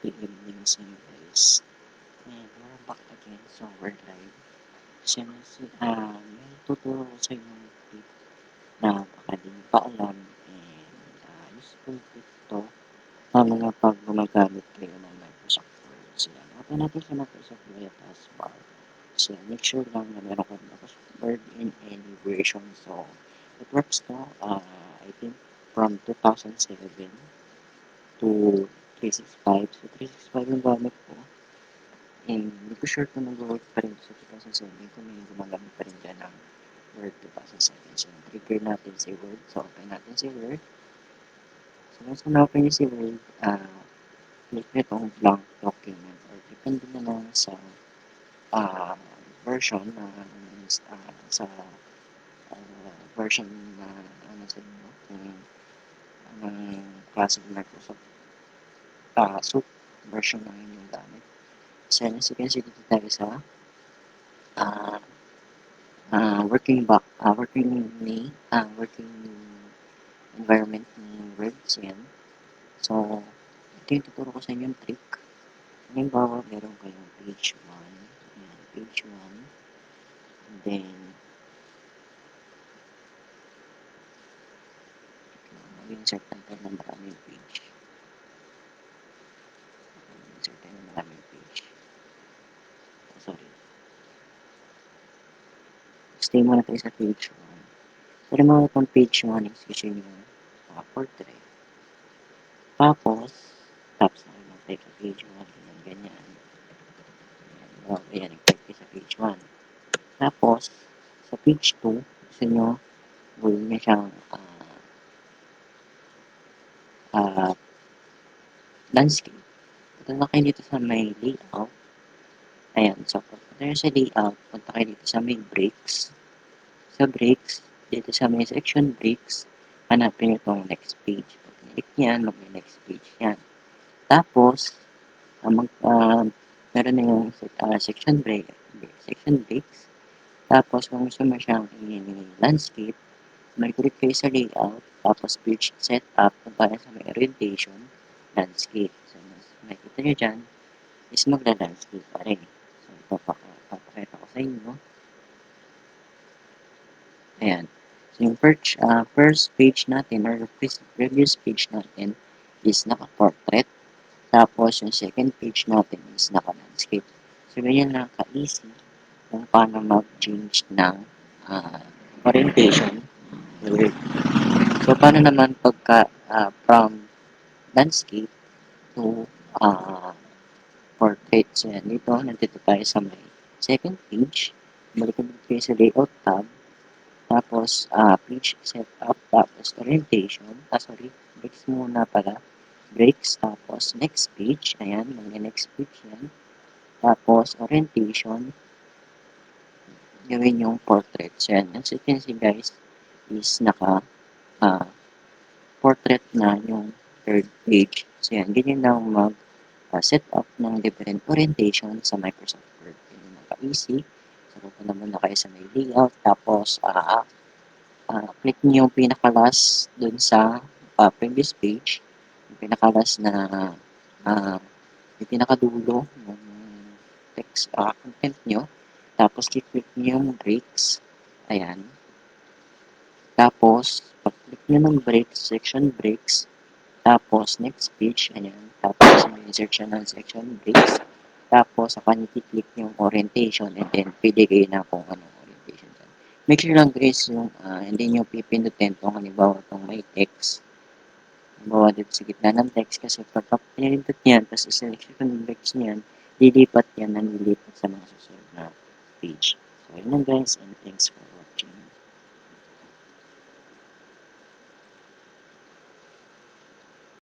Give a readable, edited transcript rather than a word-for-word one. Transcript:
Happy evening sa inyo guys. And we're back again sa our live. May tuturo ko sa inyo tip na baka di nyo pa alam and useful tip to lalo na pag gumagamit kayo ng Microsoft Word. So yan, open natin sa Microsoft Word taskbar. So make sure lang na meron kayo Microsoft Word in any version. So it works to, I think from 2007 to 365. So 365 yung gamit ko. And hindi ko sure kung nag-work pa rin sa 2007 kung may gumagamit pa rin dyan ng Word 2007. So, trigger natin si Word. So, open natin si Word. So, once na open niyo si Word, click nyo itong blank document or depende na lang sa version na sa version na sa inyo kung anong klase ng Microsoft Suite version na inyong gamit. So, as you can see dito tayo sa working environment ni Words yan. So, ito yung tuturo ko sa inyo yung trick. Halimbawa, meron kayong page 1. Ayan, page 1. And then, mag-insert natin ng maraming page. Mag-insert tayo ng maraming page. Sorry. Stay muna tayo sa page 1. So, halimbawa itong page 1 is kasi yung portrait. Tapos na naman tayo sa page 1. Ganyan. Ayan, nag-type kayo sa page 1. Tapos, sa page 2, gusto nyo, gawin nyo siyang landscape. Punta na kayo dito sa may layout. Ayan, so punta nyo sa layout, punta kayo dito sa may breaks. Sa breaks, dito sa may section breaks, hanapin nyo itong next page. Pag click nyan, may next page yan. Tapos, meron na yung section breaks. Tapos, kung gusto mo siyang i-landscape, mag-click kayo sa layout, tapos page setup, kung paano sa may orientation, landscape. So, makikita nyo dyan, is magla-landscape pa rin. So, ito papakita ko sa inyo. Ayan. So, yung first page natin, or previous page natin, is naka-portrait. Tapos, yung second page natin is naka-landscape. So, ganyan lang ka-easy kung paano mag-change ng orientation. So, paano naman pagka from landscape to portrait. So, yan. Dito, nandito tayo sa may second page. Balik dito kayo sa layout tab. Tapos, page setup. Tapos, orientation. Sorry, breaks muna pala. Breaks. Tapos, next page. Ayan, mag-next page yan. Tapos, orientation. Gawin yung portrait. So, yan. As you can see, guys, is portrait na yung third page. So, yan. Ganyan lang mag-set up ng different orientation sa Microsoft Word. Ganyan lang ka-easy. So, pupunta muna kayo sa may layout. Tapos, click nyo yung pinaka-last dun sa previous page. Yung pinaka-last na yung pinakadulo ng text content nyo. Tapos, click nyo yung breaks. Ayan. Tapos, pag-click nyo ng breaks, section breaks, tapos, next page, ayan. Tapos, insert siya ng section breaks. Tapos, saka niti-click yung orientation and then, pwede kayo na kung anong orientation dyan. Make sure lang guys yung, hindi nyo pipindutin itong halimbawa itong may text. Halimbawa dito sa gitna ng text kasi pagka pinindot yan, tapos selection breaks niyan, lilipat yan, nanlilipat sa mga susunod na page. So, yun lang guys, and thanks for watching.